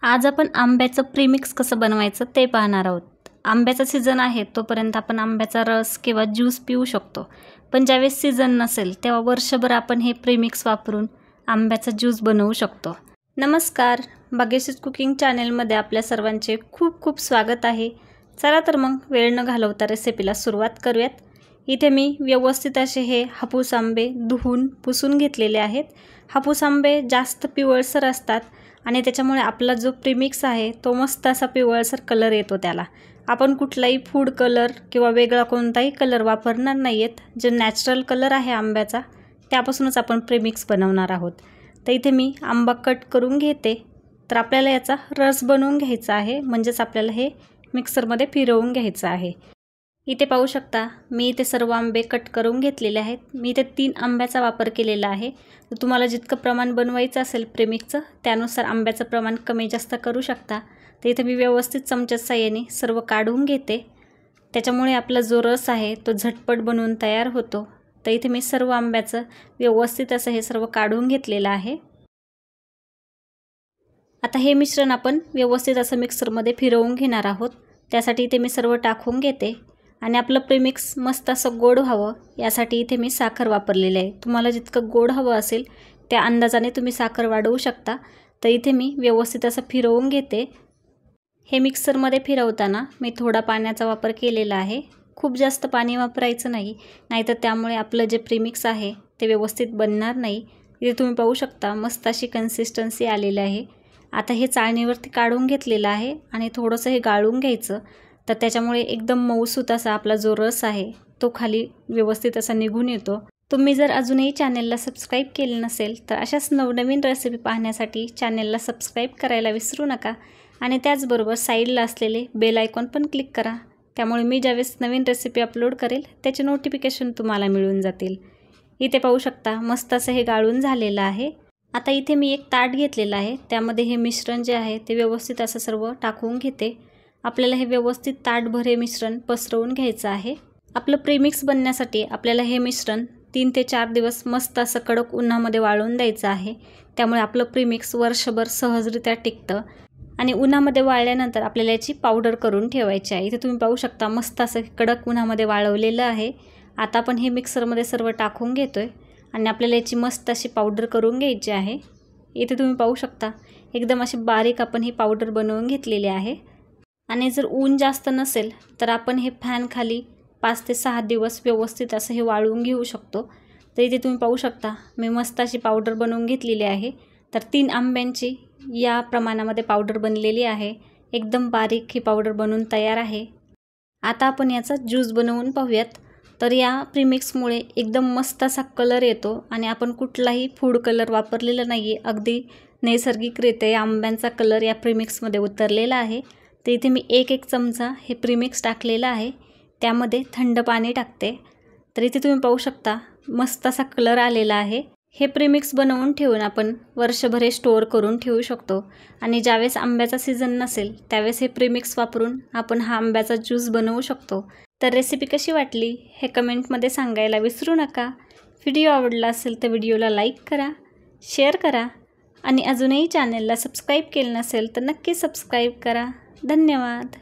आज आपण आंब्याचं प्रीमिक्स कसं बनवायचं ते पाहणार आहोत. आंब्याचा सीझन आहे तोपर्यंत आपण आंब्याचा रस किंवा ज्यूस पिऊ शकतो. पण ज्यावेळेस सीझन नसेल तेव्हा वर्षभर आपण हे प्रीमिक्स वापरून आंब्याचा ज्यूस बनवू शकतो. नमस्कार, भाग्यश्री कुकिंग चॅनलमध्ये आपल्या सर्वांचे खूप खूप स्वागत आहे. चला तर मग वेळ न घालवता रेसिपीला सुरुवात करूयात. इथे मी व्यवस्थित असे हे हापूस आंबे धुवून पुसून घेतलेले आहेत. हापूस आंबे जास्त पिवळसर असतात आणि त्याच्यामुळे आपला जो प्रीमिक्स आहे तो मस्त असा पिवळसर कलर येतो त्याला. आपण कुठलाही फूड कलर किंवा वेगळा कोणताही कलर वापरणार नाही आहेत. जे नॅचरल कलर आहे आंब्याचा त्यापासूनच आपण प्रीमिक्स बनवणार आहोत. तर इथे मी आंबा कट करून घेते. तर आपल्याला याचा रस बनवून घ्यायचा आहे, म्हणजेच आपल्याला हे मिक्सरमध्ये फिरवून घ्यायचं आहे. इथे पाहू शकता मी इथे सर्व आंबे कट करून घेतलेले आहेत. मी इथे 3 आंब्याचा वापर केलेला आहे. तर तुम्हाला जितकं प्रमाण बनवायचं असेल प्रीमिक्सचं त्यानुसार आंब्याचं प्रमाण कमी जास्त करू शकता. तर इथे मी व्यवस्थित चमच्याच्या साहाय्याने सर्व काढून घेते. त्याच्यामुळे आपला जो रस आहे तो झटपट बनवून तयार होतो. तर इथे मी सर्व आंब्याचं व्यवस्थित असं हे सर्व काढून घेतलेलं आहे. आता हे मिश्रण आपण व्यवस्थित असं मिक्सरमध्ये फिरवून घेणार आहोत. त्यासाठी इथे मी सर्व टाकून घेते आणि आपलं प्रीमिक्स मस्त असं गोड व्हावं यासाठी इथे मी साखर वापरलेली आहे. तुम्हाला जितकं गोड हवं असेल त्या अंदाजाने तुम्ही साखर वाढवू शकता. तर इथे मी व्यवस्थित असं फिरवून घेते. हे मिक्सरमध्ये फिरवताना मी थोडा पाण्याचा वापर केलेला आहे. खूप जास्त पाणी वापरायचं नाही, नाहीतर त्यामुळे आपलं जे प्रीमिक्स आहे ते व्यवस्थित बनणार नाही. इथे तुम्ही पाहू शकता मस्त अशी कन्सिस्टन्सी आलेली आहे. आता हे चाळणीवरती काढून घेतलेलं आहे आणि थोडंसं हे गाळून घ्यायचं. तर त्याच्यामुळे एकदम मऊसूत असा आपला जो रस आहे तो खाली व्यवस्थित असा निघून येतो. तुम्ही जर अजूनही चॅनलला सबस्क्राईब केले नसेल तर अशाच नवनवीन रेसिपी पाहण्यासाठी चॅनलला सबस्क्राईब करायला विसरू नका आणि त्याचबरोबर साईडला असलेले बेल आयकॉन पण क्लिक करा. त्यामुळे मी ज्यावेळेस नवीन रेसिपी अपलोड करेल त्याचे नोटिफिकेशन तुम्हाला मिळून जातील. इथे पाहू शकता मस्त असं हे गाळून झालेलं आहे. आता इथे मी एक ताट घेतलेलं आहे. त्यामध्ये हे मिश्रण जे आहे ते व्यवस्थित असं सर्व टाकून घेते. आपल्याला हे व्यवस्थित ताटभर हे मिश्रण पसरवून घ्यायचं आहे. आपलं प्रीमिक्स बनण्यासाठी आपल्याला हे मिश्रण 3 ते 4 दिवस मस्त असं कडक उन्हामध्ये वाळवून द्यायचं आहे. त्यामुळे आपलं प्रीमिक्स वर्षभर सहजरित्या टिकतं आणि उन्हामध्ये वाळल्यानंतर आपल्याला याची पावडर करून ठेवायची आहे. इथे तुम्ही पाहू शकता मस्त असं कडक उन्हामध्ये वाळवलेलं आहे. आता आपण हे मिक्सरमध्ये सर्व टाकून घेतोय आणि आपल्याला याची मस्त अशी पावडर करून घ्यायची आहे. इथे तुम्ही पाहू शकता एकदम अशी बारीक आपण ही पावडर बनवून घेतलेली आहे. आणि जर ऊन जास्त नसेल तर आपण हे फॅन खाली 5 ते 6 दिवस व्यवस्थित असं हे वाळवून घेऊ शकतो. तर इथे तुम्ही पाहू शकता मी मस्त अशी पावडर बनवून घेतलेली आहे. तर 3 आंब्यांची या प्रमाणामध्ये पावडर बनलेली आहे. एकदम बारीक ही पावडर बनवून तयार आहे. आता आपण याचा ज्यूस बनवून पाहूयात. तर या प्रीमिक्समुळे एकदम मस्त असा कलर येतो आणि आपण कुठलाही फूड कलर वापरलेला नाही आहे. अगदी नैसर्गिकरित्या या आंब्यांचा कलर या प्रीमिक्समध्ये उतरलेला आहे. तर इथे मी एक चमचा हे प्रीमिक्स टाकलेला आहे. त्यामध्ये थंड पाणी टाकते. तर इथे तुम्ही पाहू शकता मस्त असा कलर आलेला आहे. हे प्रीमिक्स बनवून ठेवून आपण वर्षभर हे स्टोअर करून ठेवू शकतो आणि ज्यावेळेस आंब्याचा सीझन नसेल त्यावेळेस हे प्रीमिक्स वापरून आपण हा आंब्याचा ज्यूस बनवू शकतो. तर रेसिपी कशी वाटली हे कमेंटमध्ये सांगायला विसरू नका. व्हिडिओ आवडला असेल तर व्हिडिओला लाईक करा, शेअर करा आणि अजूनही चॅनलला सबस्क्राईब केलं नसेल तर नक्की सबस्क्राईब करा. धन्यवाद.